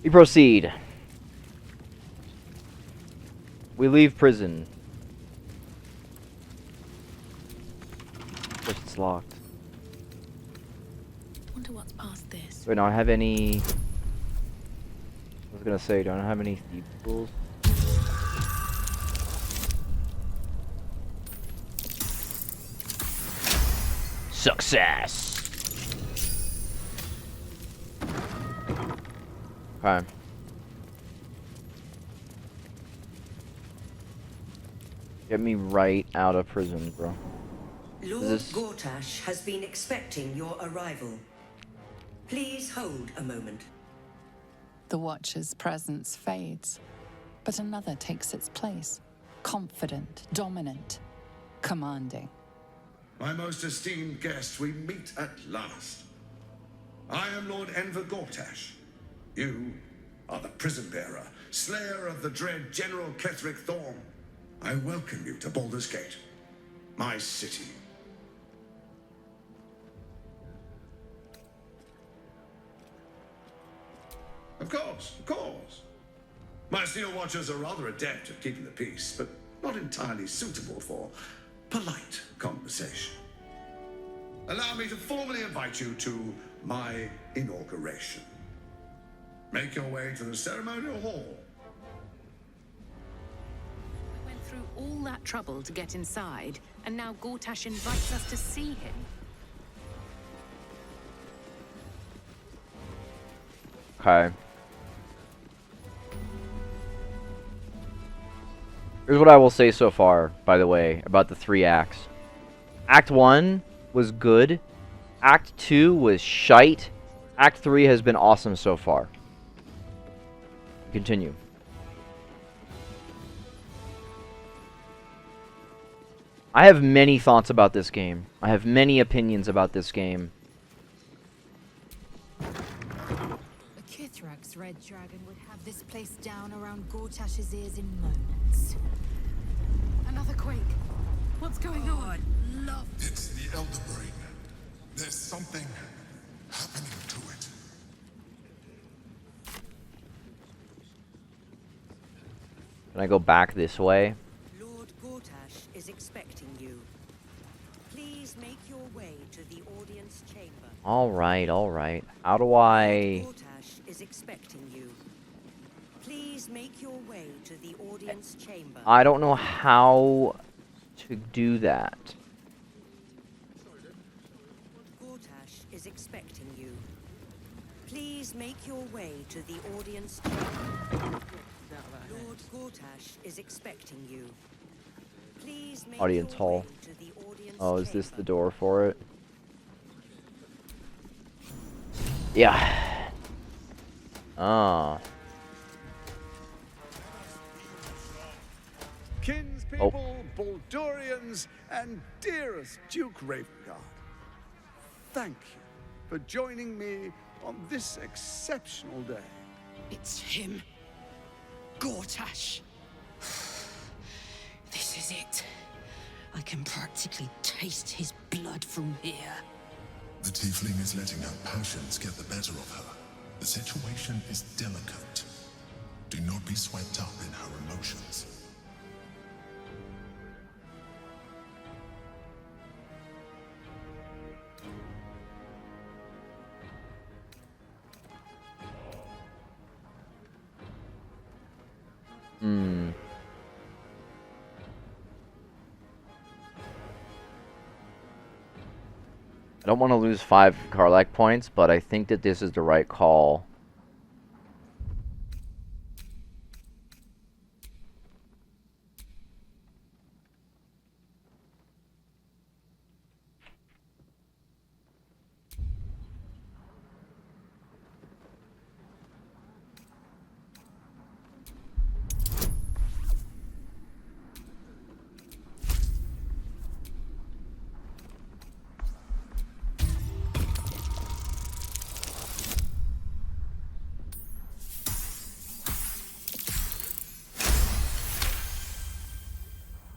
We proceed. We leave prison. But it's locked. Wonder what's past this. Do I not have any... I was gonna say, do I not have any thief tools? Success! Okay. Get me right out of prison, bro. Lord Gortash has been expecting your arrival. Please hold a moment. The Watcher's presence fades, but another takes its place. Confident, dominant, commanding. My most esteemed guest, we meet at last. I am Lord Enver Gortash. You are the prison bearer, slayer of the dread General Ketheric Thorm. I welcome you to Baldur's Gate, my city. Of course. My Steel Watchers are rather adept at keeping the peace, but not entirely suitable for polite conversation. Allow me to formally invite you to my inauguration. Make your way to the ceremonial hall. We went through all that trouble to get inside, and now Gortash invites us to see him. Okay. Here's what I will say so far, by the way, about the 3 acts. Act 1 was good. Act 2 was shite. Act 3 has been awesome so far. Continue. I have many thoughts about this game. I have many opinions about this game. Kithrak's red dragon would have this place down around Gortash's ears in moments. Another quake. What's going on? Love. It's the Elder Brain. There's something happening to it. Can I go back this way? Lord Gortash is expecting you. Please make your way to the audience chamber. Alright. How do I... Lord Gortash is expecting you. Please make your way to the audience chamber. I don't know how to do that. Gortash is expecting you. Please make your way to the audience chamber. Lord Gortash is expecting you. Please make Audience your hall. way to the audience Oh, is this chamber. the door for it? Yeah. Ah. Kinspeople, Baldurians, and dearest Duke Ravengard, thank you for joining me on this exceptional day. It's him. Gortash. This is it. I can practically taste his blood from here. The tiefling is letting her passions get the better of her. The situation is delicate. Do not be swept up in her emotions. I don't want to lose 5 Karlach points, but I think that this is the right call.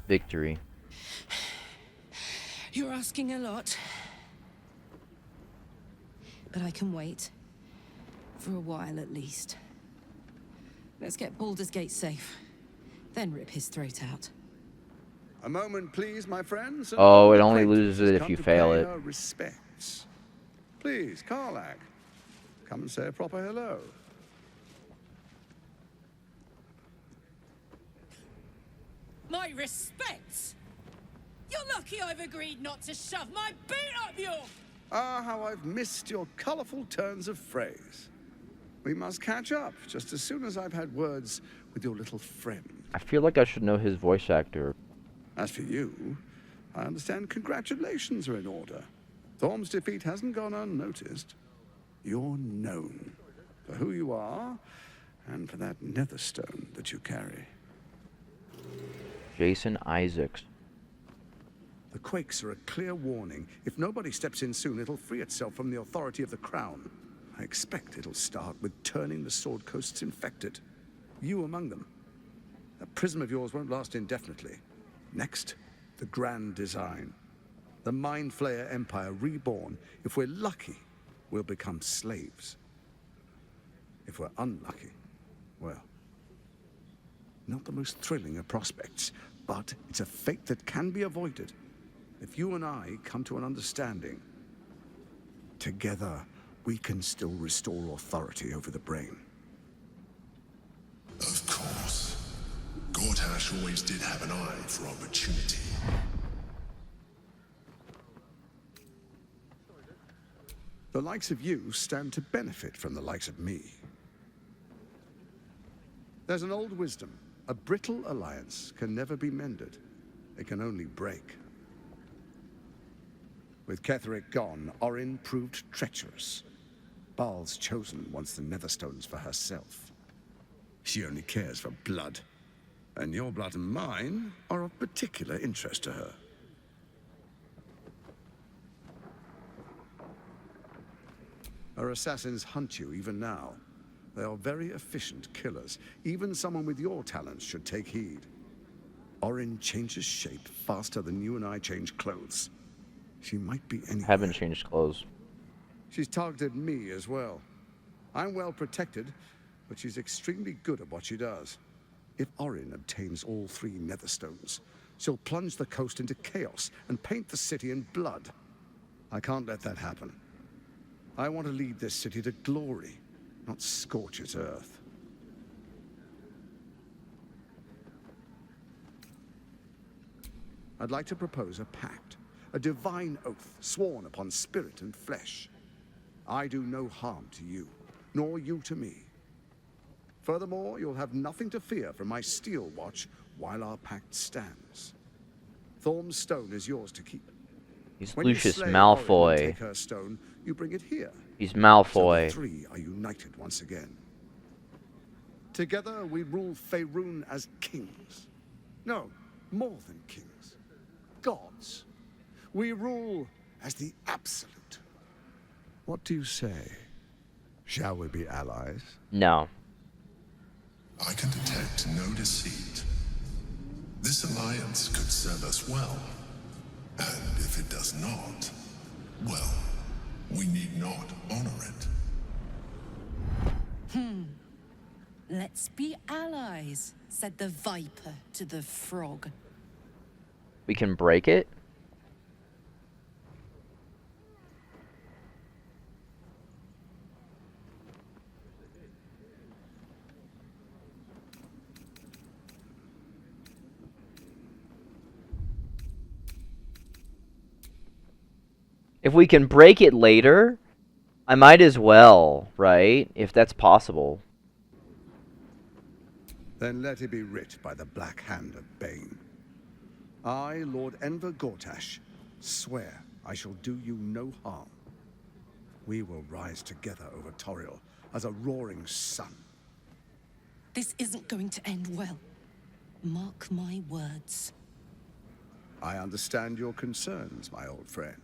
Victory. You're asking a lot. But I can wait. For a while at least. Let's get Baldur's Gate safe, then rip his throat out. A moment, please, my friends. An Oh, old it only acquaintance loses has it if come you to fail pay it. her respects. Please, Karlak, come and say a proper hello. My respects? You're lucky I've agreed not to shove my boot up your... Ah, how I've missed your colourful turns of phrase. We must catch up just as soon as I've had words with your little friend. I feel like I should know his voice actor. As for you, I understand congratulations are in order. Thorm's defeat hasn't gone unnoticed. You're known for who you are and for that netherstone that you carry. Jason Isaacs. The quakes are a clear warning. If nobody steps in soon, it'll free itself from the authority of the crown. I expect it'll start with turning the Sword Coasts infected. You among them. That prism of yours won't last indefinitely. Next, the grand design. The Mind Flayer Empire reborn. If we're lucky, we'll become slaves. If we're unlucky, well, not the most thrilling of prospects, but it's a fate that can be avoided. If you and I come to an understanding, together we can still restore authority over the brain. Of course. Gortash always did have an eye for opportunity. The likes of you stand to benefit from the likes of me. There's an old wisdom. A brittle alliance can never be mended. It can only break. With Ketheric gone, Orin proved treacherous. Baal's chosen wants the Netherstones for herself. She only cares for blood. And your blood and mine are of particular interest to her. Her assassins hunt you even now. They are very efficient killers. Even someone with your talents should take heed. Orin changes shape faster than you and I change clothes. She might be anywhere. Haven't changed clothes. She's targeted me as well. I'm well protected, but she's extremely good at what she does. If Orin obtains all 3 Netherstones, she'll plunge the coast into chaos and paint the city in blood. I can't let that happen. I want to lead this city to glory, not scorch its earth. I'd like to propose a pact, a divine oath sworn upon spirit and flesh. I do no harm to you, nor you to me. Furthermore, you'll have nothing to fear from my steel watch while our pact stands. Thorm's stone is yours to keep. He's When you Lucius slay Orin and Malfoy. take her stone, you bring it here. He's So Malfoy. the 3 are united once again. Together we rule Faerun as kings. No, more than kings. Gods. We rule as the absolute. What do you say? Shall we be allies? No. I can detect no deceit. This alliance could serve us well. And if it does not, well, we need not honor it. Let's be allies, said the viper to the frog. We can break it? If we can break it later, I might as well, right? If that's possible. Then let it be writ by the black hand of Bane. I, Lord Enver Gortash, swear I shall do you no harm. We will rise together over Toriel as a roaring sun. This isn't going to end well. Mark my words. I understand your concerns, my old friend.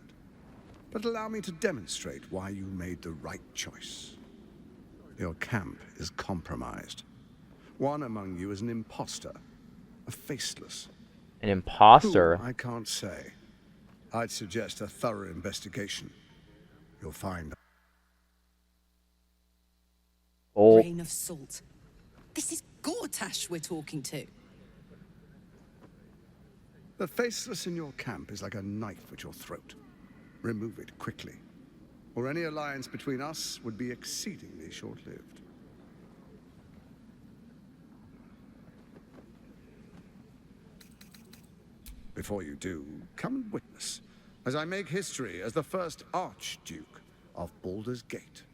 But allow me to demonstrate why you made the right choice. Your camp is compromised. One among you is an imposter, a faceless. An imposter? Who, I can't say. I'd suggest a thorough investigation. You'll find. Oh, Grain of salt. This is Gortash we're talking to. The faceless in your camp is like a knife at your throat. Remove it quickly, or any alliance between us would be exceedingly short-lived. Before you do, come and witness, as I make history as the first Archduke of Baldur's Gate.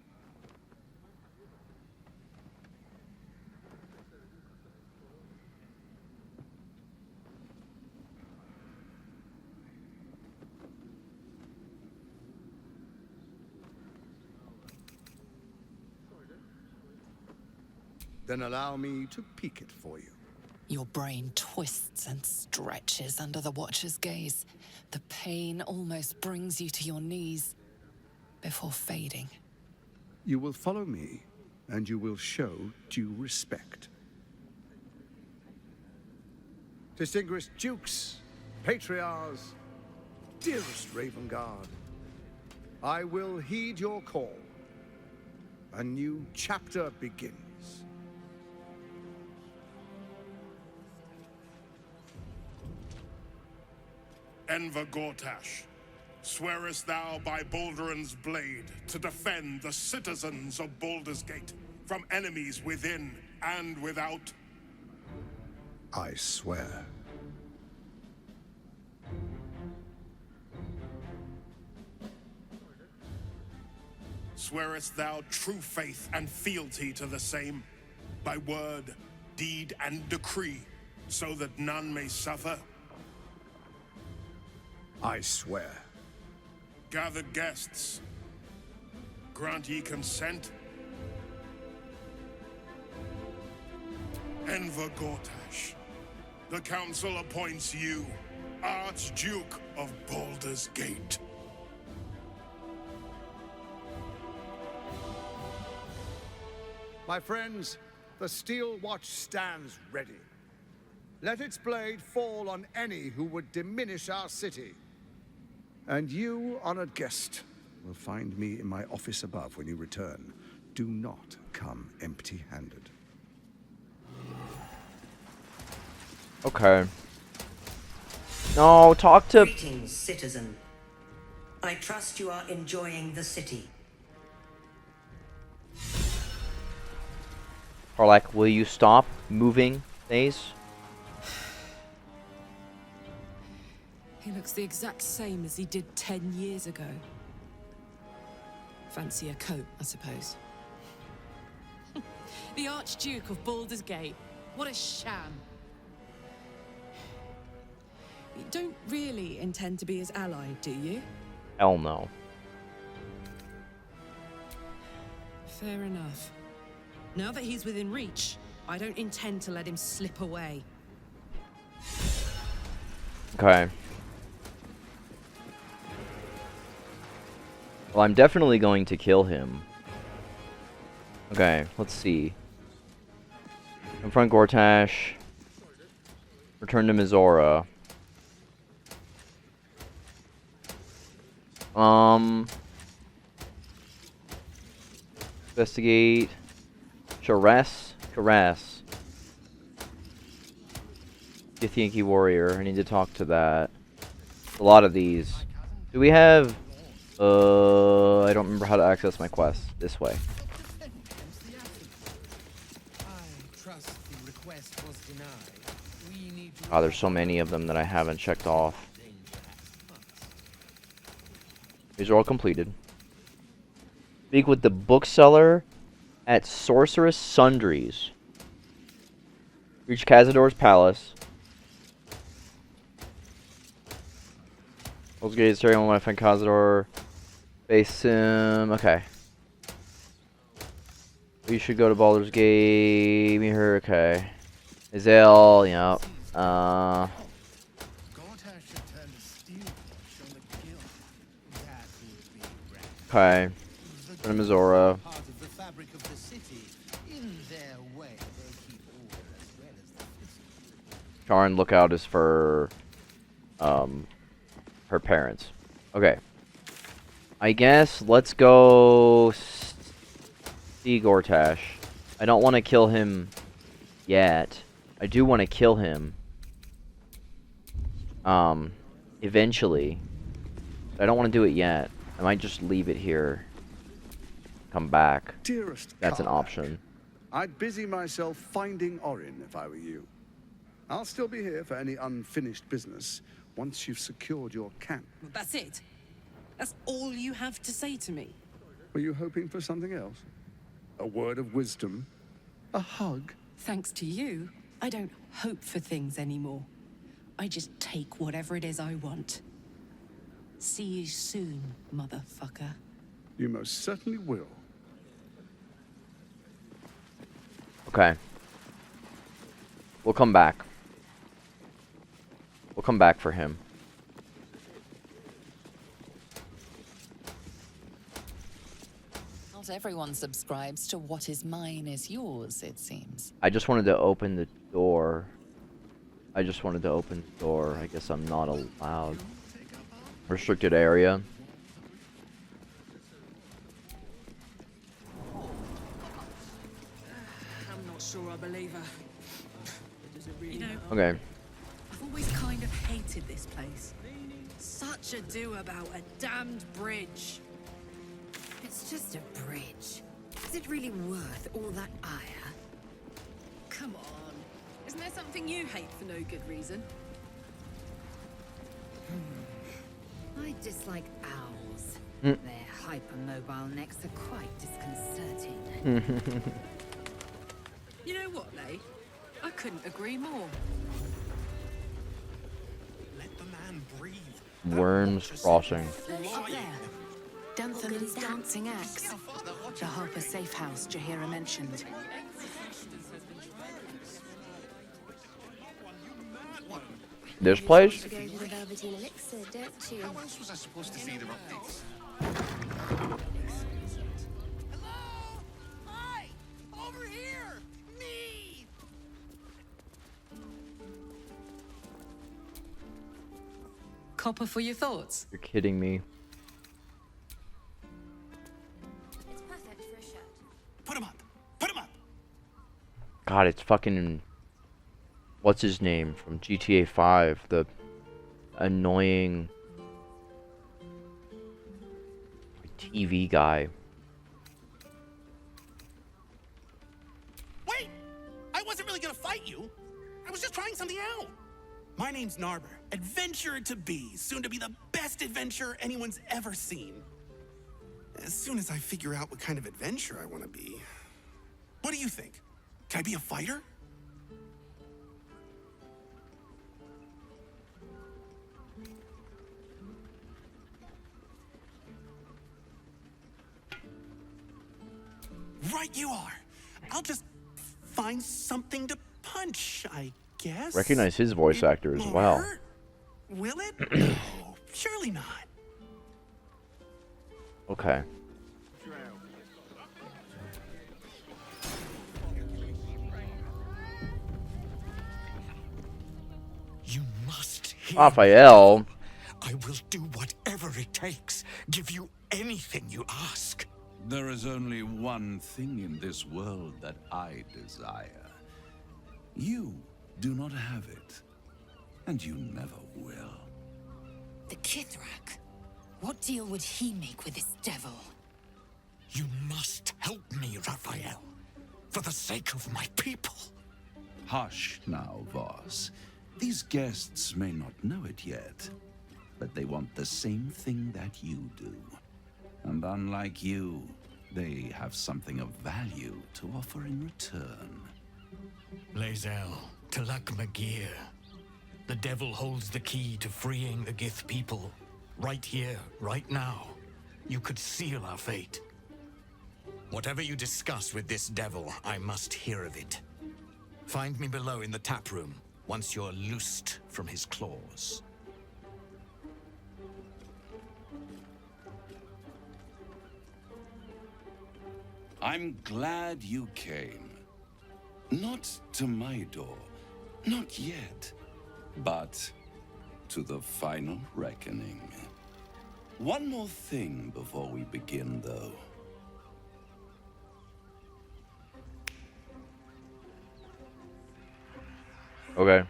Then allow me to peek it for you. Your brain twists and stretches under the Watcher's gaze. The pain almost brings you to your knees before fading. You will follow me, and you will show due respect. Distinguished dukes, patriarchs, dearest Ravengard, I will heed your call. A new chapter begins. Enver Gortash, swearest thou by Balduran's blade to defend the citizens of Baldur's Gate from enemies within and without? I swear. Swearest thou true faith and fealty to the same, by word, deed, and decree, so that none may suffer? I swear. Gathered guests, grant ye consent? Enver Gortash, the council appoints you Archduke of Baldur's Gate. My friends, the Steel Watch stands ready. Let its blade fall on any who would diminish our city. And you, honored guest, will find me in my office above when you return. Do not come empty-handed. Okay. No, talk to... Greetings, citizen. I trust you are enjoying the city. Or like, will you stop moving, Daze? He looks the exact same as he did 10 years ago. Fancy a coat, I suppose. The Archduke of Baldur's Gate. What a sham. You don't really intend to be his ally, do you? Hell no. Fair enough. Now that he's within reach, I don't intend to let him slip away. Okay. Well, I'm definitely going to kill him. Okay, let's see. Confront Gortash. Return to Mizora. Investigate. Caress. Githyanki Warrior. I need to talk to that. A lot of these. Do we have... I don't remember how to access my quest. This way. Oh, there's so many of them that I haven't checked off. These are all completed. Speak with the bookseller at Sorceress Sundries. Reach Cazador's palace. Baldur's Gate is terrible when I find Cazador. Face him. Okay. We should go to Baldur's Gate. Meet her. Okay. Azael. Yep. Okay. Turn to Mizora. Charn Lookout is for her parents. Okay. I guess let's go see Gortash. I don't want to kill him yet. I do want to kill him. Eventually. But I don't want to do it yet. I might just leave it here. Come back. Dearest That's an Karlach, option. I'd busy myself finding Orin if I were you. I'll still be here for any unfinished business once you've secured your camp. Well, that's it. That's all you have to say to me. Were you hoping for something else? A word of wisdom? A hug? Thanks to you, I don't hope for things anymore. I just take whatever it is I want. See you soon, motherfucker. You most certainly will. Okay. We'll come back. We'll come back for him. Not everyone subscribes to what is mine is yours, it seems. I just wanted to open the door. I just wanted to open the door. I guess I'm not allowed. Restricted area. I'm not sure I believe her. Does it really matter? Okay. I've always kind of hated this place. Such ado about a damned bridge. It's just a bridge. Is it really worth all that ire? Come on. Isn't there something you hate for no good reason? I dislike owls. Mm. Their hypermobile necks are quite disconcerting. You know what, Lay? I couldn't agree more. Let the man breathe. Worms Crossing. Up there. Duntham's dancing axe. The Harper safe house Jahira mentioned. This place? How else was I supposed to see the updates? Hello? Hi! Over here! Me! Copper for your thoughts? You're kidding me. It's perfect for a shirt. Put him up! Put him up! God, it's fucking... What's his name from GTA 5? The annoying TV guy. Wait! I wasn't really gonna fight you. I was just trying something out. My name's Narber, adventurer to be, soon to be the best adventurer anyone's ever seen. As soon as I figure out what kind of adventurer I want to be. What do you think? Can I be a fighter? Right you are. I'll just find something to punch, I guess. Recognize his voice actor as Won't well. hurt, will it? No, surely not. Okay. You must hear Raphael. me. I will do whatever it takes. Give you anything you ask. There is only one thing in this world that I desire. You do not have it, and you never will. The Kithrak. What deal would he make with this devil? You must help me, Raphael. For the sake of my people. Hush now, Voss. These guests may not know it yet, but they want the same thing that you do. And unlike you, they have something of value to offer in return. Lae'zel, Talak Magir. The devil holds the key to freeing the Gith people. Right here, right now. You could seal our fate. Whatever you discuss with this devil, I must hear of it. Find me below in the tap room, once you're loosed from his claws. I'm glad you came. Not to my door, not yet, but to the final reckoning. One more thing before we begin, though. Okay.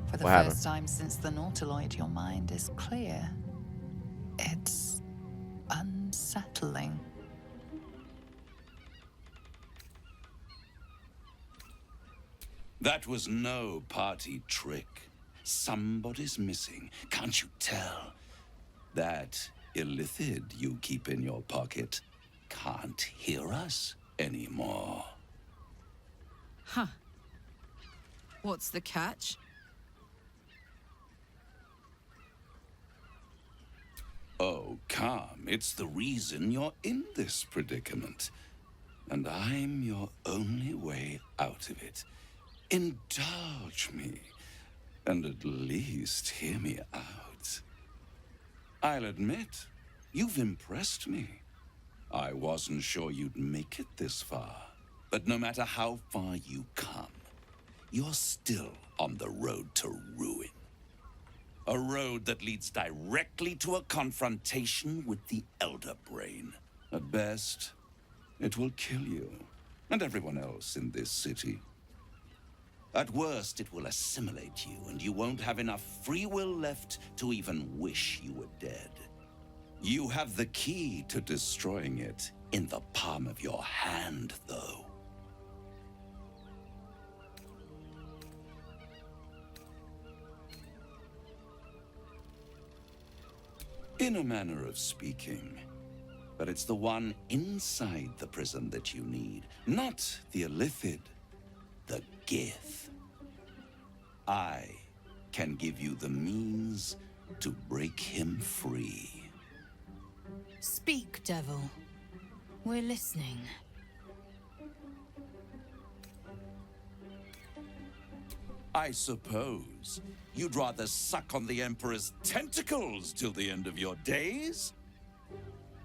For the What happened? first time since the Nautiloid, your mind is clear. It's unsettling. That was no party trick. Somebody's missing. Can't you tell? That illithid you keep in your pocket can't hear us anymore. Huh. What's the catch? Oh, calm. It's the reason you're in this predicament. And I'm your only way out of it. Indulge me, and at least hear me out. I'll admit, you've impressed me. I wasn't sure you'd make it this far. But no matter how far you come, you're still on the road to ruin. A road that leads directly to a confrontation with the Elder Brain. At best, it will kill you, and everyone else in this city. At worst, it will assimilate you, and you won't have enough free will left to even wish you were dead. You have the key to destroying it in the palm of your hand, though. In a manner of speaking. But it's the one inside the prison that you need, not the illithid, the Gith. I can give you the means to break him free. Speak, devil. We're listening. I suppose you'd rather suck on the Emperor's tentacles till the end of your days?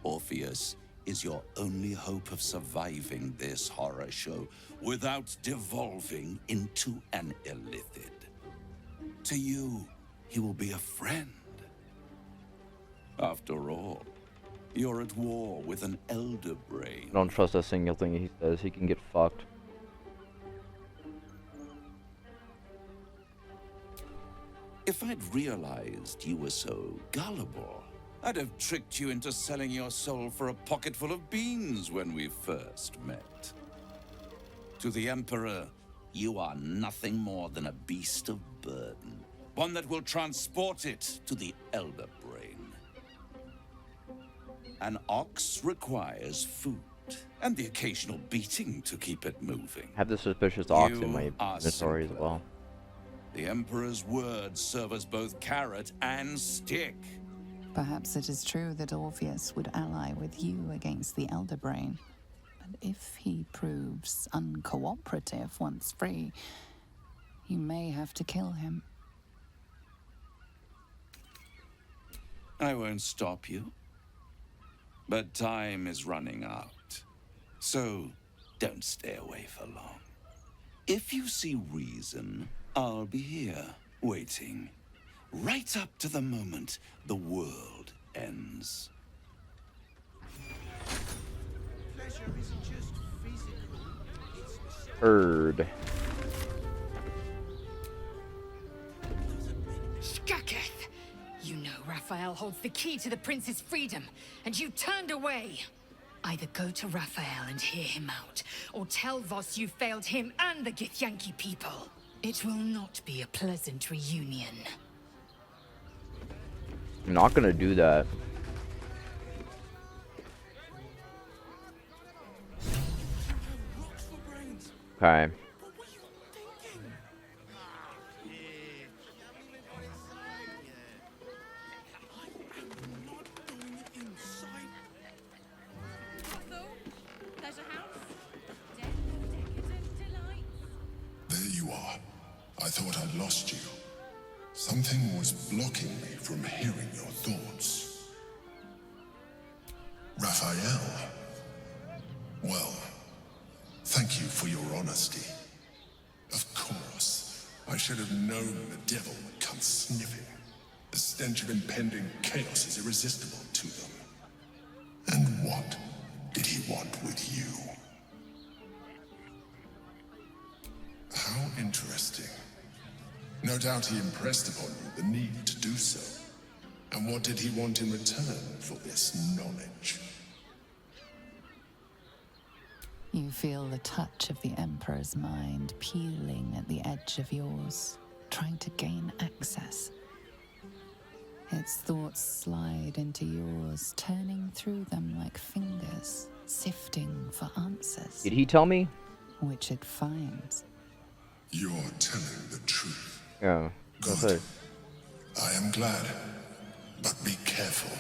Orpheus is your only hope of surviving this horror show without devolving into an illithid. To you, he will be a friend. After all, you're at war with an Elder Brain. I don't trust a single thing he says. He can get fucked. If I'd realized you were so gullible, I'd have tricked you into selling your soul for a pocketful of beans when we first met. To the Emperor, you are nothing more than a beast of burden, one that will transport it to the Elder Brain. An ox requires food, and the occasional beating to keep it moving. I have the suspicious ox in You my are inventory as simpler. well. The Emperor's words serve as both carrot and stick. Perhaps it is true that Orpheus would ally with you against the Elder Brain. But if he proves uncooperative once free, you may have to kill him. I won't stop you. But time is running out. So don't stay away for long. If you see reason, I'll be here, waiting. Right up to the moment the world ends. Pleasure isn't just physical, it's Heard. Skaketh! You know Raphael holds the key to the prince's freedom, and you turned away. Either go to Raphael and hear him out, or tell Voss you failed him and the Githyanki people. It will not be a pleasant reunion. I'm not gonna do that. Okay. There you are. I thought I'd lost you. Something was blocking me from hearing your thoughts. Raphael. Well, thank you for your honesty. Of course, I should have known the devil would come sniffing. The stench of impending chaos is irresistible to them. And what did he want with you? How interesting. No doubt he impressed upon you the need to do so. And what did he want in return for this knowledge? You feel the touch of the Emperor's mind peeling at the edge of yours, trying to gain access. Its thoughts slide into yours, turning through them like fingers, sifting for answers. Did he tell me? Which it finds. You're telling the truth. Yeah. Good. I am glad. But be careful.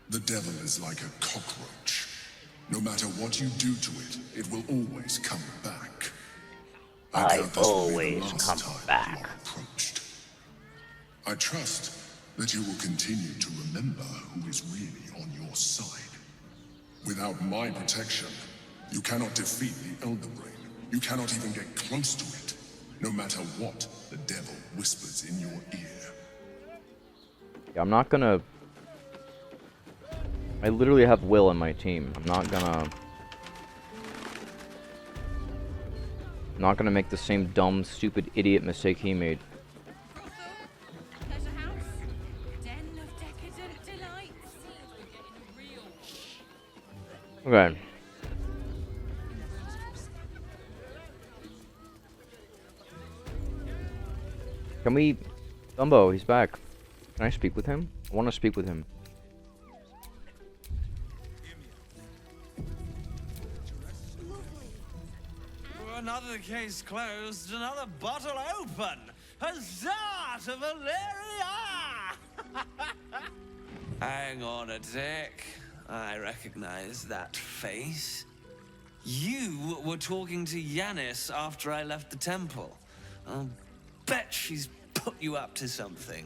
The devil is like a cockroach. No matter what you do to it, it will always come back. I always come back. I trust that you will continue to remember who is really on your side. Without my protection, you cannot defeat the Elder Brain. You cannot even get close to it, no matter what the devil whispers in your ear. Yeah, I'm not gonna... I literally have Will in my team. I'm not gonna make the same dumb, stupid, idiot mistake he made. Okay. Can we... Dumbo, he's back. Can I speak with him? I want to speak with him. Another case closed, another bottle open. Huzzah to Valeria! Hang on a tick. I recognize that face. You were talking to Yanis after I left the temple. I'll bet she's put you up to something.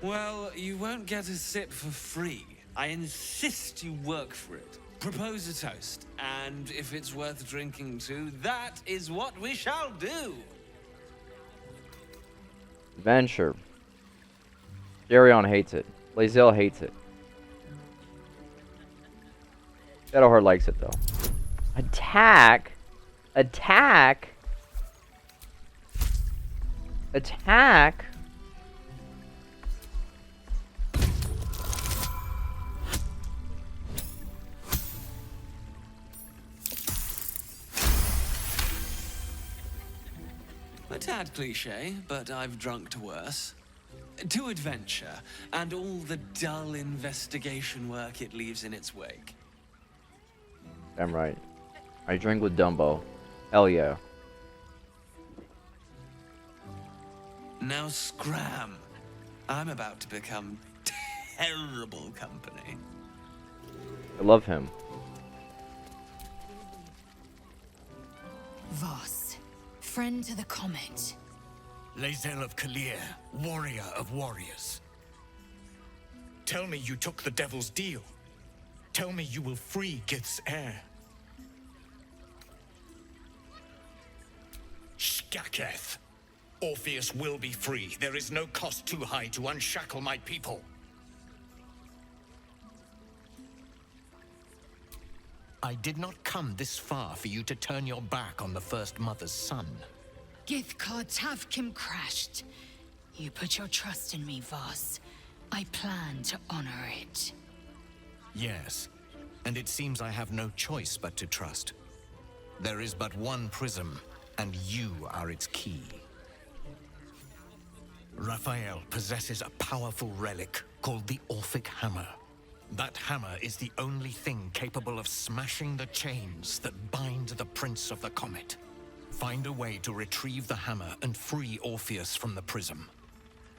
Well, you won't get a sip for free. I insist you work for it. Propose a toast, and if it's worth drinking to, that is what we shall do. Adventure. Darion hates it. Lae'zel hates it. Shadowheart likes it though. Attack? Attack? Attack? A tad cliche, but I've drunk to worse. To adventure, and all the dull investigation work it leaves in its wake. I'm right. I drink with Dumbo. Hell yeah. Now scram. I'm about to become terrible company. I love him. Voss, friend to the comet. Lae'zel of Kalir, warrior of warriors. Tell me you took the devil's deal. Tell me you will free Gith's heir. Shkaketh. Orpheus will be free. There is no cost too high to unshackle my people. I did not come this far for you to turn your back on the First Mother's son. Githkar Tavkim crashed. You put your trust in me, Voss. I plan to honor it. Yes, and it seems I have no choice but to trust. There is but one prism, and you are its key. Raphael possesses a powerful relic called the Orphic Hammer. That hammer is the only thing capable of smashing the chains that bind the Prince of the Comet. Find a way to retrieve the hammer and free Orpheus from the prism.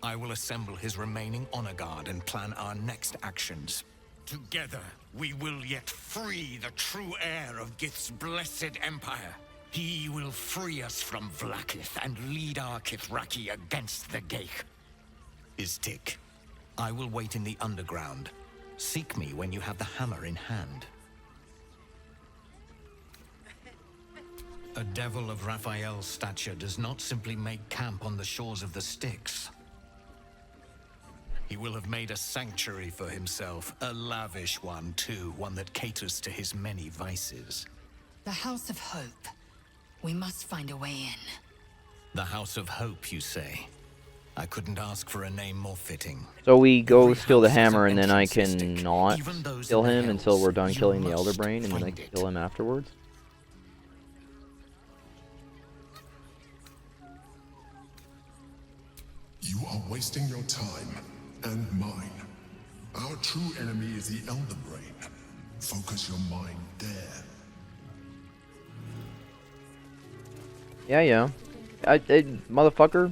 I will assemble his remaining honor guard and plan our next actions. Together, we will yet free the true heir of Gith's blessed empire. He will free us from Vlaakith and lead our Kithraki against the Geich. Istik, I will wait in the underground. Seek me when you have the hammer in hand. A devil of Raphael's stature does not simply make camp on the shores of the Styx. He will have made a sanctuary for himself, a lavish one too, one that caters to his many vices. The House of Hope. We must find a way in. The House of Hope, you say? I couldn't ask for a name more fitting. So we go steal the hammer, and then I can not kill him until we're done killing the Elder Brain, and then I can kill him afterwards? You are wasting your time, and mine. Our true enemy is the Elder Brain. Focus your mind there. Yeah. Motherfucker.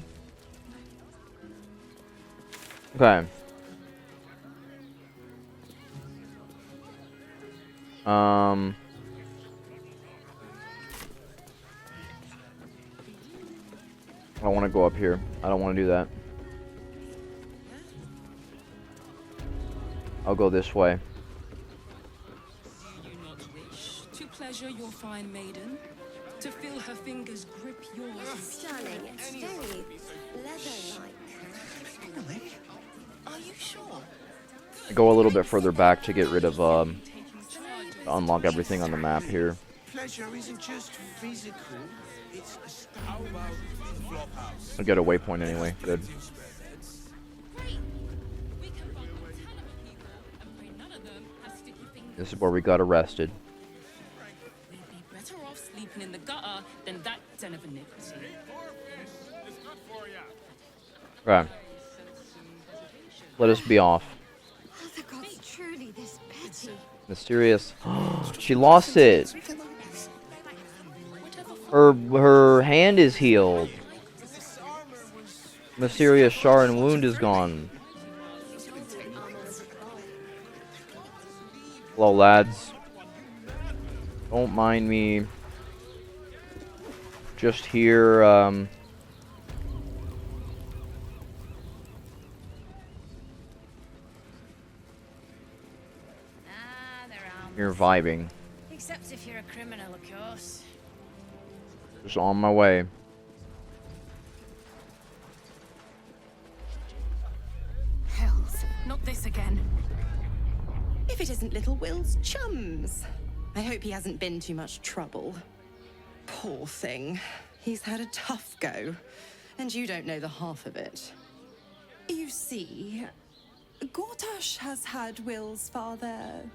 Okay. I don't want to go up here. I don't want to do that. I'll go this way. Do you not wish to pleasure your fine maiden? To feel her fingers grip yours? Sterling, it's very leather-like. Really? Are you sure? I go a little bit further back to get rid of, to unlock everything on the map here. Pleasure isn't just physical, it's a how about the flop house? I'll get a waypoint anyway. Good. This is where we got arrested. We'd be better off sleeping in the gutter than that den of iniquity. Okay. Let us be off. Are the gods truly this petty? Mysterious. She lost it. Her hand is healed. Mysterious Shar and wound is gone. Hello, lads. Don't mind me. Just here, You're vibing. Except if you're a criminal, of course. Just on my way. Hells, not this again. If it isn't little Will's chums. I hope he hasn't been too much trouble. Poor thing. He's had a tough go, and you don't know the half of it. You see, Gortash has had Will's father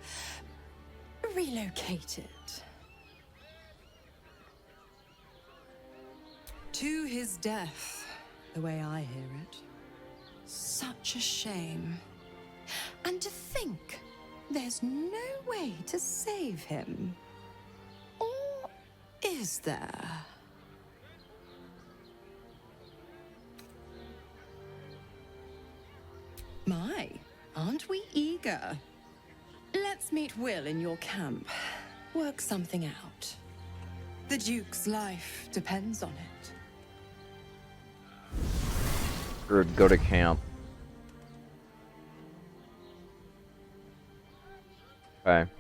relocated. To his death, the way I hear it. Such a shame. And to think there's no way to save him. Or is there? My, aren't we eager? Let's meet Will in your camp. Work something out. The Duke's life depends on it. Or go to camp. Okay.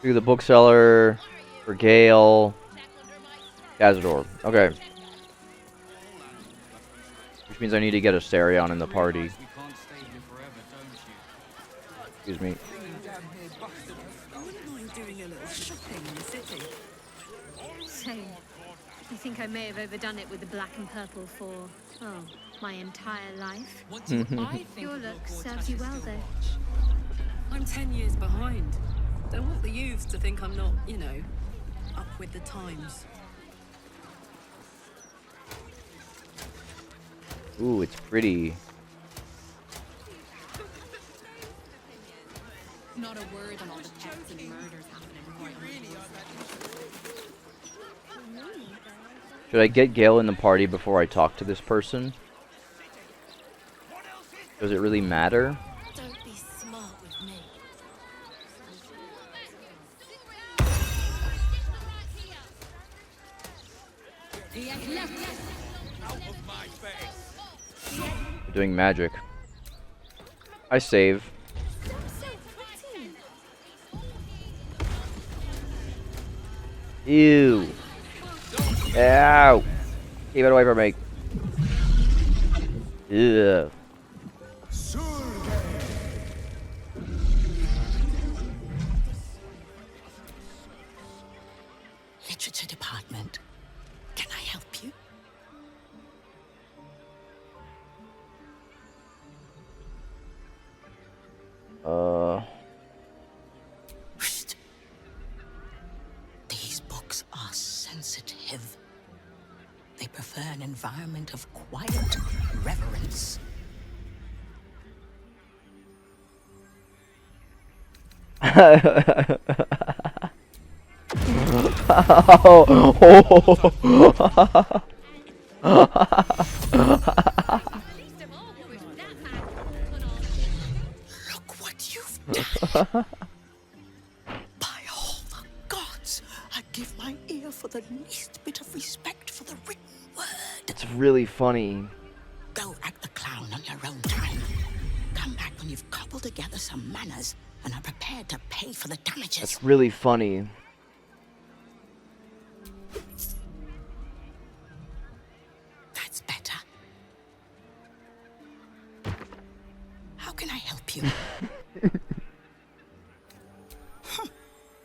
To the bookseller for Gale. Cazador. Okay. Which means I need to get Asterion in the party. Excuse me. I wouldn't mind doing a little shopping in the city. Same. I think I may have overdone it with the black and purple for, my entire life. What do I think Your of look Lord serves you Gortash's well, still though. watch? I'm 10 years behind. Don't want the youths to think I'm not, up with the times. Ooh, it's pretty. Not a word on all the deaths and murders happening. Should I get Gale in the party before I talk to this person? Does it really matter? Don't be smart with me. I'm doing magic. I save. Ew. Ow. Keep it away from me. Ew. Literature department. Can I help you? These books are sensitive. They prefer an environment of quiet reverence. Look what you've done. By all the gods, I give my ear for the least bit of respect for the written word. It's really funny. Go act the clown on your own time. Come back when you've cobbled together some manners and are prepared to pay for the damages. It's really funny. That's better. How can I help you?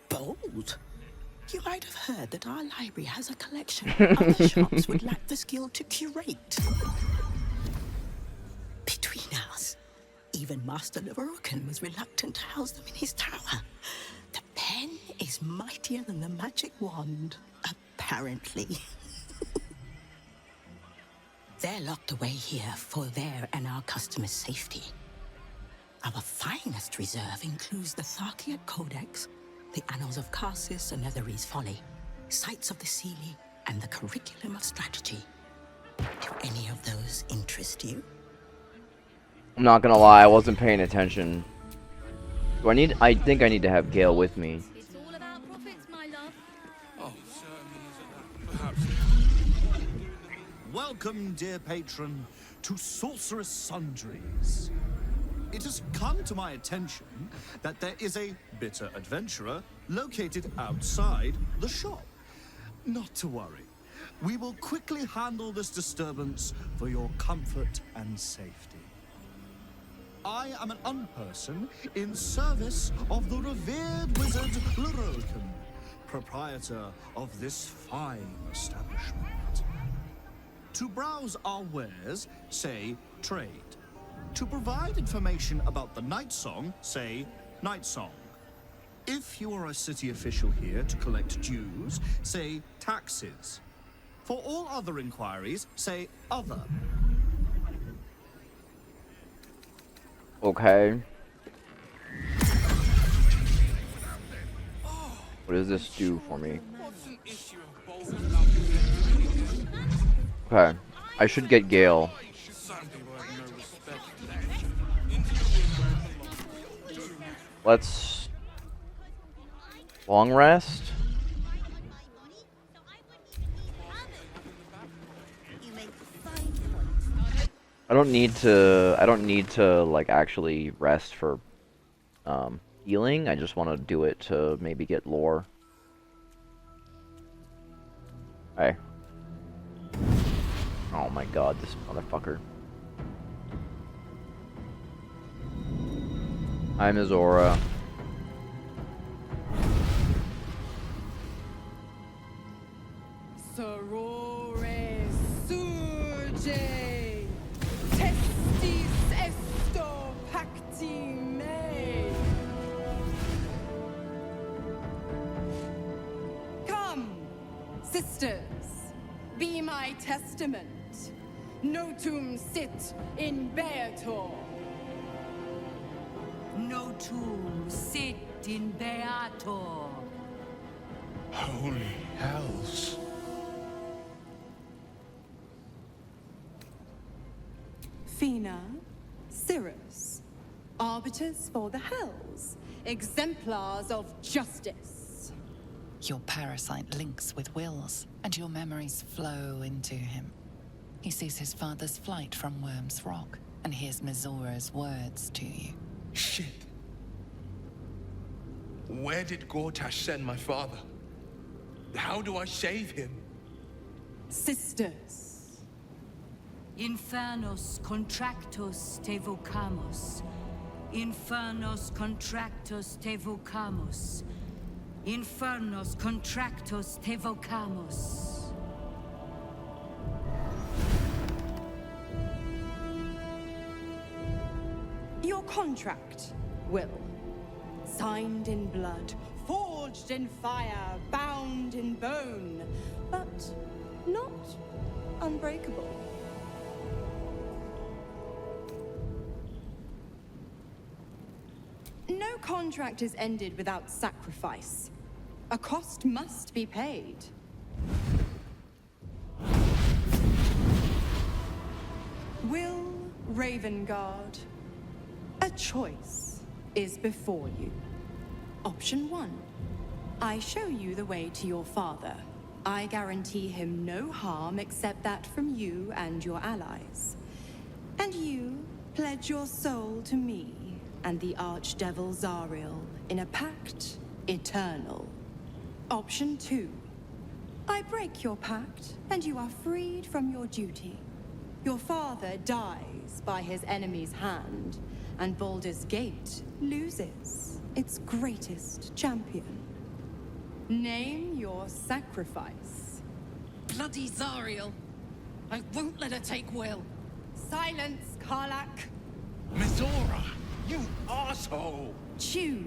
Bold. You might have heard that our library has a collection other shops would lack the skill to curate. Between us, even Master Leveroken was reluctant to house them in his tower. The pen is mightier than the magic wand, apparently. They're locked away here for their and our customers' safety. Our finest reserve includes the Tharkiat Codex, the Annals of Karsus and Netherese Folly, Sights of the Seelie, and the Curriculum of Strategy. Do any of those interest you? I'm not gonna lie, I wasn't paying attention. I think I need to have Gale with me. It's all about profits, my love. Oh, perhaps. Welcome, dear patron, to Sorcerous Sundries. It has come to my attention that there is a bitter adventurer located outside the shop. Not to worry. We will quickly handle this disturbance for your comfort and safety. I am an unperson in service of the revered wizard Leveroken, proprietor of this fine establishment. To browse our wares, say trade. To provide information about the Night Song, say Night Song. If you are a city official here to collect dues, say taxes. For all other inquiries, say other. Okay. What does this do for me? Okay. I should get Gale. Let's long rest. I don't need to like actually rest for healing. I just want to do it to maybe get lore. Hey. Oh my god, this motherfucker. Hi, Mizora. Sorore surge, testis esto pacti me. Come, sisters, be my testament. Notum sit in Beator. Notum sit in Beator. Holy hells. Fina, Cirrus, arbiters for the hells, exemplars of justice. Your parasite links with Will's, and your memories flow into him. He sees his father's flight from Worm's Rock, And here's Mizora's words to you. Shit. Where did Gortash send my father? How do I save him? Sisters. Infernos contractos te vocamos. Infernos contractos te vocamos. Infernos contractos te vocamos. Your contract, Will. Signed in blood, forged in fire, bound in bone, but not unbreakable. No contract is ended without sacrifice. A cost must be paid. Will Ravengard, a choice is before you. Option 1. I show you the way to your father. I guarantee him no harm except that from you and your allies. And you pledge your soul to me and the Archdevil Zariel in a pact eternal. Option 2. I break your pact and you are freed from your duty. Your father dies by his enemy's hand, and Baldur's Gate loses its greatest champion. Name your sacrifice. Bloody Zariel. I won't let her take Will. Silence, Karlak. Mizora, you asshole! Choose.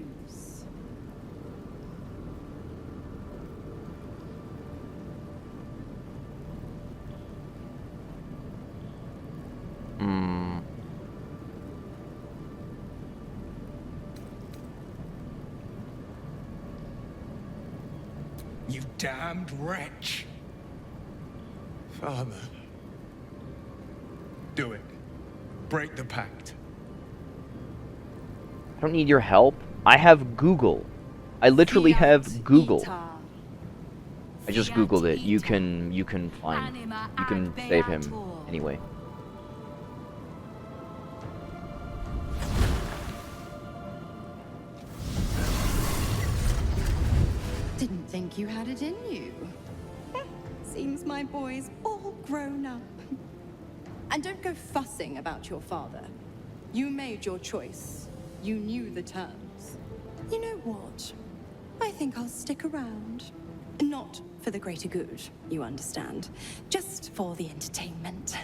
You damned wretch! Father. Do it. Break the pact. I don't need your help. I have Google. I literally have Google. I just Googled it. You can save him anyway. Didn't think you had it in you. Seems my boy's all grown up. And don't go fussing about your father. You made your choice. You knew the terms. You know what? I think I'll stick around. Not for the greater good, you understand. Just for the entertainment.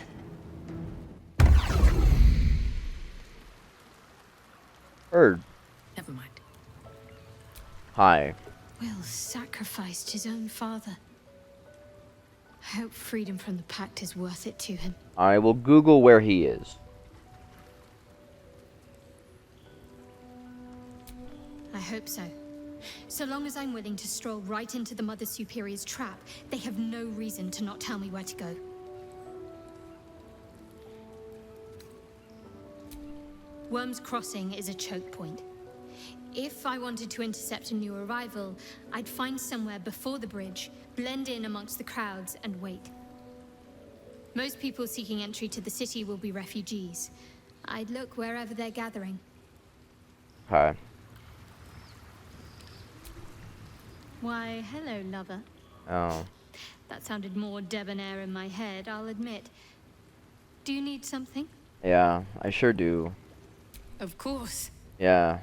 Heard. Never mind. Hi. Will sacrificed his own father. I hope freedom from the pact is worth it to him. I will Google where he is. I hope so. So long as I'm willing to stroll right into the Mother Superior's trap, they have no reason to not tell me where to go. Worm's Crossing is a choke point. If I wanted to intercept a new arrival, I'd find somewhere before the bridge, blend in amongst the crowds, and wait. Most people seeking entry to the city will be refugees. I'd look wherever they're gathering. Hi. Why, hello, lover. Oh. That sounded more debonair in my head, I'll admit. Do you need something? Yeah, I sure do. Of course. Yeah.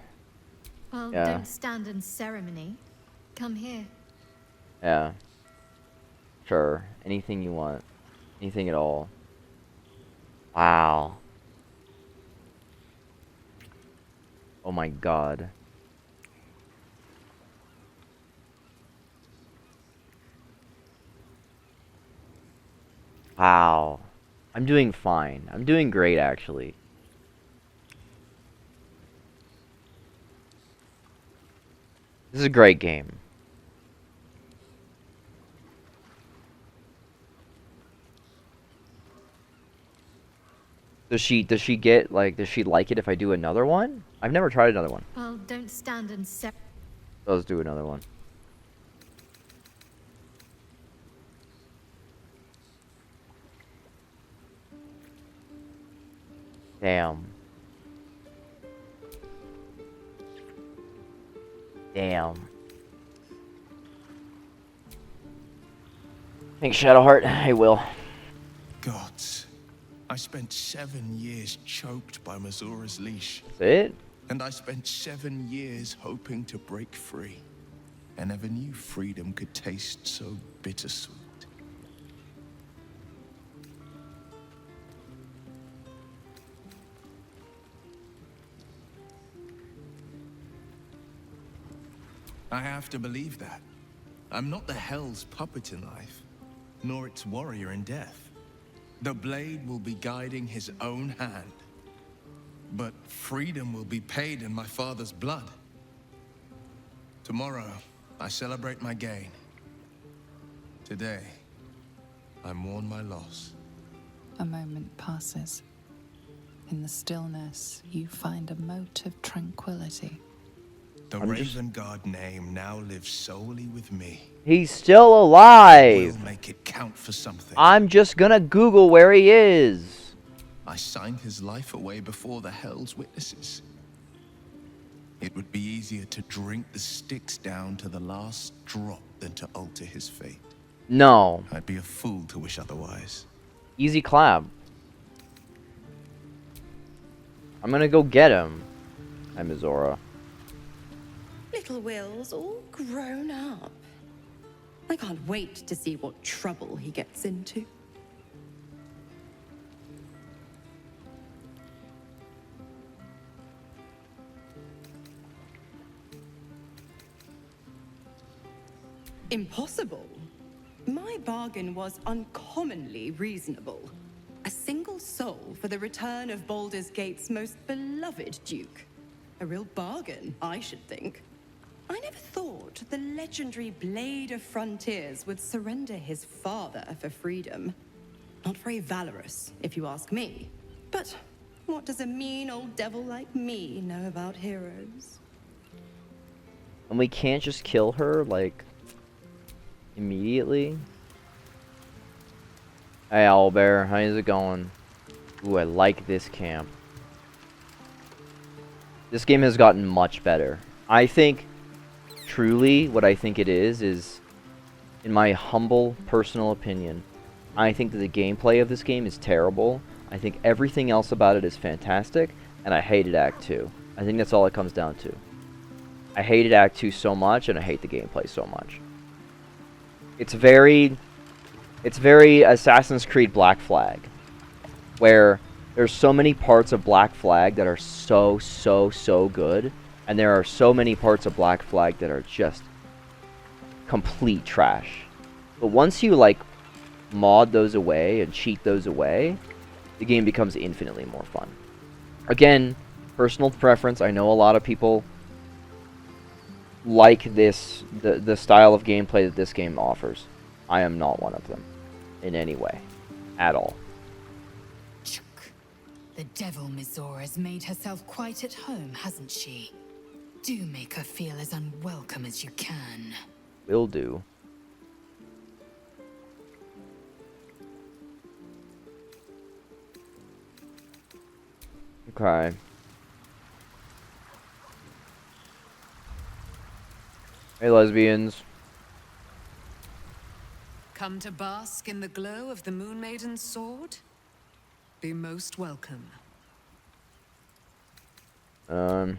Well, Yeah. don't stand in ceremony. Come here. Yeah. Sure. Anything you want. Anything at all. Wow. Oh my god. Wow. I'm doing fine. I'm doing great, actually. This is a great game. Does she get, like, does she like it if I do another one? I've never tried another one. Well, don't stand in Let's do another one. Damn. Damn. Thanks, Shadowheart. I will. Gods, I spent 7 years choked by Mazora's leash. That's it? And I spent 7 years hoping to break free. I never knew freedom could taste so bittersweet. I have to believe that. I'm not the Hell's puppet in life, nor its warrior in death. The blade will be guiding his own hand. But freedom will be paid in my father's blood. Tomorrow, I celebrate my gain. Today, I mourn my loss. A moment passes. In the stillness, you find a mote of tranquility. The Raven Guard name now lives solely with me. He's still alive. We'll make it count for something. I'm just gonna Google where he is. I signed his life away before the Hell's witnesses. It would be easier to drink the sticks down to the last drop than to alter his fate. No. I'd be a fool to wish otherwise. Easy clap. I'm gonna go get him. I'm Azora. Little Will's all grown up. I can't wait to see what trouble he gets into. Impossible. My bargain was uncommonly reasonable. A single soul for the return of Baldur's Gate's most beloved duke. A real bargain, I should think. I never thought the legendary Blade of Frontiers would surrender his father for freedom. Not very valorous, if you ask me. But what does a mean old devil like me know about heroes? And we can't just kill her, like, immediately? Hey, Owlbear, how's it going? Ooh, I like this camp. This game has gotten much better. I think, truly, what I think it is, in my humble personal opinion, I think that the gameplay of this game is terrible. I think everything else about it is fantastic, and I hated Act 2. I think that's all it comes down to. I hated Act 2 so much, and I hate the gameplay so much. It's very Assassin's Creed Black Flag, where there's so many parts of Black Flag that are so good, and there are so many parts of Black Flag that are just complete trash. But once you, like, mod those away and cheat those away, the game becomes infinitely more fun. Again, personal preference. I know a lot of people like this, the style of gameplay that this game offers. I am not one of them in any way at all. The devil Mizora has made herself quite at home, hasn't she? Do make her feel as unwelcome as you can. Will do. Okay. Hey, lesbians. Come to bask in the glow of the Moon Maiden's sword? Be most welcome. I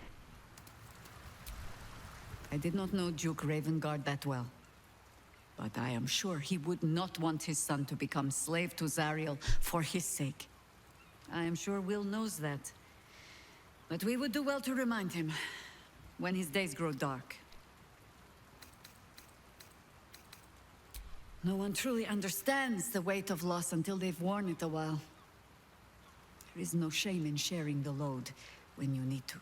did not know Duke Ravengard that well. But I am sure he would not want his son to become slave to Zariel for his sake. I am sure Will knows that. But we would do well to remind him when his days grow dark. No one truly understands the weight of loss until they've worn it a while. There is no shame in sharing the load when you need to.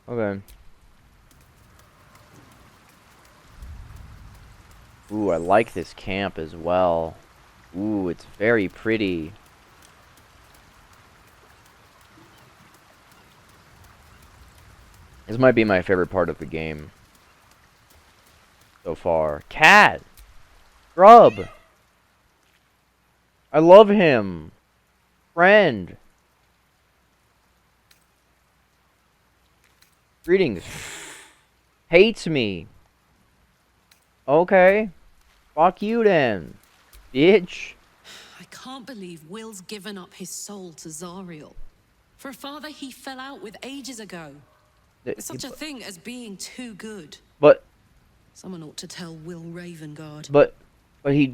Okay. Ooh, I like this camp as well. Ooh, it's very pretty. This might be my favorite part of the game so far. Cat! Grub! I love him! Friend! Greetings. Hates me. Okay. Fuck you then, bitch. I can't believe Will's given up his soul to Zariel. For a father he fell out with ages ago. There's such a thing as being too good. But someone ought to tell Will Ravengard. But he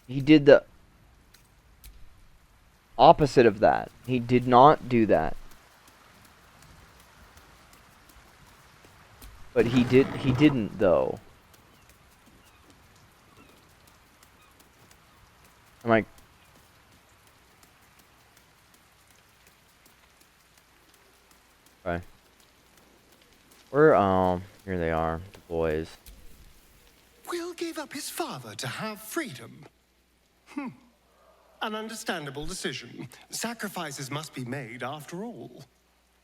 did the opposite of that. He did not do that. But he didn't though. I'm like, okay. Here they are, the boys. Will gave up his father to have freedom. An understandable decision. Sacrifices must be made after all.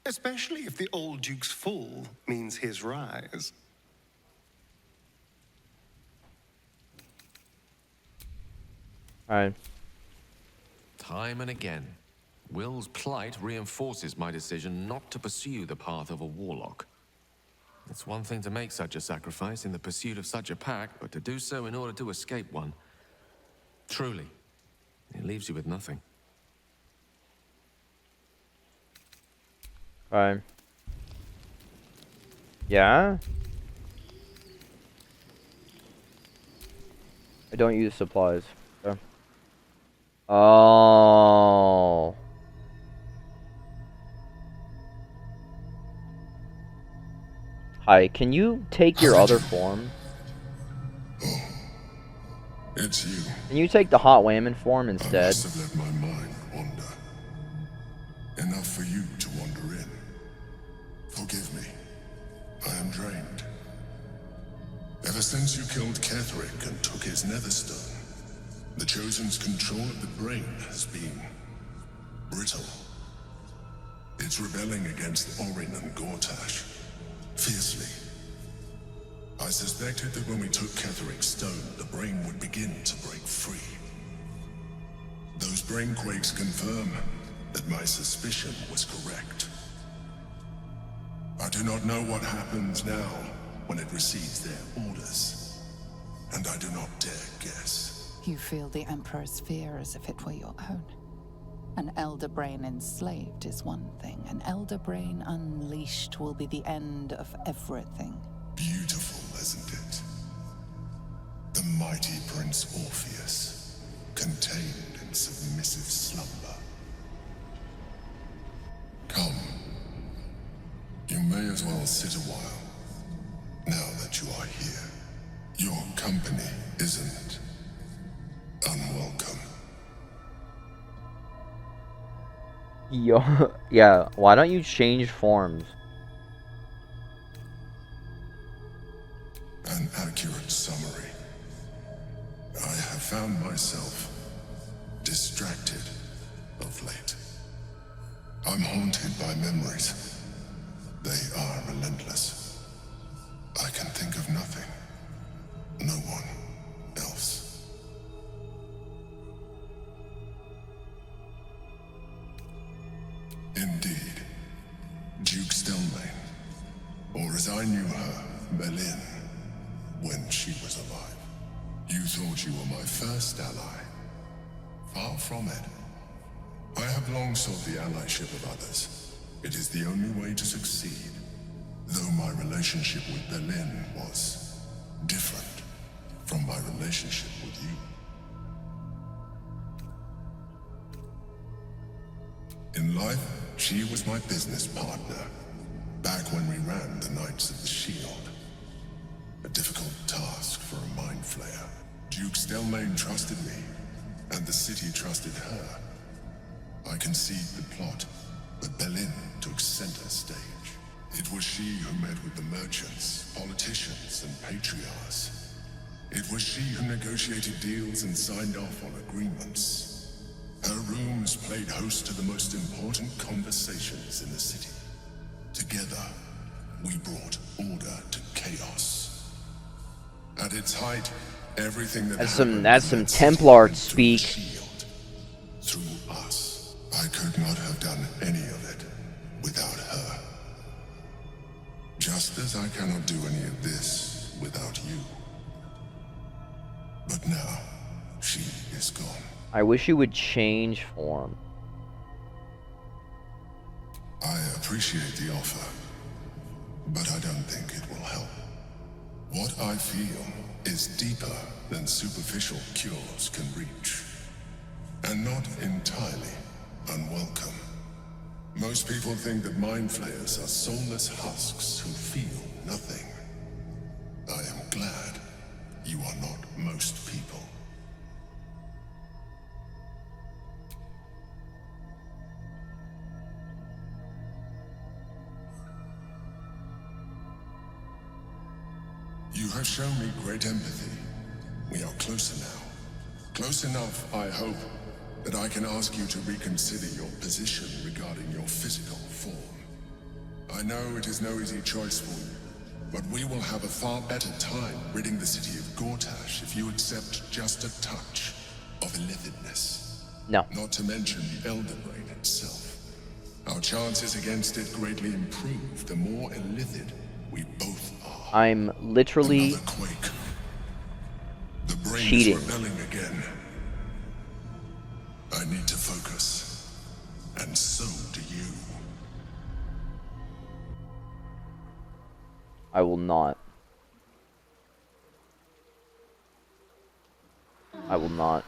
Especially if the old Duke's fall means his rise. Alright. Time and again, Will's plight reinforces my decision not to pursue the path of a warlock. It's one thing to make such a sacrifice in the pursuit of such a pack, but to do so in order to escape one. Truly, it leaves you with nothing. Alright. Yeah? I don't use supplies. Okay. Oh. Hi, can you take your other form? It's you. Can you take the hot whammon form instead? I must have let my mind wander. Enough for you to wander in. Forgive me. I am drained. Ever since you killed Ketherick and took his netherstone, the Chosen's control of the brain has been brittle. It's rebelling against Orin and Gortash fiercely. I suspected that when we took Ketherick's stone, the brain would begin to break free. Those brain quakes confirm that my suspicion was correct. I do not know what happens now when it receives their orders, and I do not dare guess. You feel the Emperor's fear as if it were your own. An elder brain enslaved is one thing. An elder brain unleashed will be the end of everything. Beautiful, isn't it? The mighty Prince Orpheus, contained in submissive slumber. Come. You may as well sit a while, now that you are here. Your company isn't unwelcome. Yo, yeah, why don't you change forms? An accurate summary. I have found myself distracted of late. I'm haunted by memories. They are relentless. I can think of nothing. No one else. Indeed. Duke Stelmane, or as I knew her, Belin, when she was alive. You thought you were my first ally. Far from it. I have long sought the allyship of others. It is the only way to succeed. Though my relationship with Belin was different from my relationship with you. In life, she was my business partner, back when we ran the Knights of the Shield. A difficult task for a mind flayer. Duke Stelmane trusted me, and the city trusted her. I conceived the plot, but Belin took center stage. It was she who met with the merchants, politicians, and patriarchs. It was she who negotiated deals and signed off on agreements. Her rooms played host to the most important conversations in the city. Together, we brought order to chaos. At its height, everything that that's some Templar speak. Through us, I could not have done any of it Just as I cannot do any of this without you. But now, she is gone. I wish you would change form. I appreciate the offer, but I don't think it will help. What I feel is deeper than superficial cures can reach, and not entirely unwelcome. Most people think that mind flayers are soulless husks who feel nothing. I am glad you are not most people. You have shown me great empathy. We are closer now. Close enough, I hope, that I can ask you to reconsider your position regarding your physical form. I know it is no easy choice for you, but we will have a far better time ridding the city of Gortash if you accept just a touch of illithidness. No. Not to mention the Elder Brain itself. Our chances against it greatly improve the more illithid we both are. I'm literally The brain cheating. is rebelling again. I need to focus, and so do you. I will not. I will not.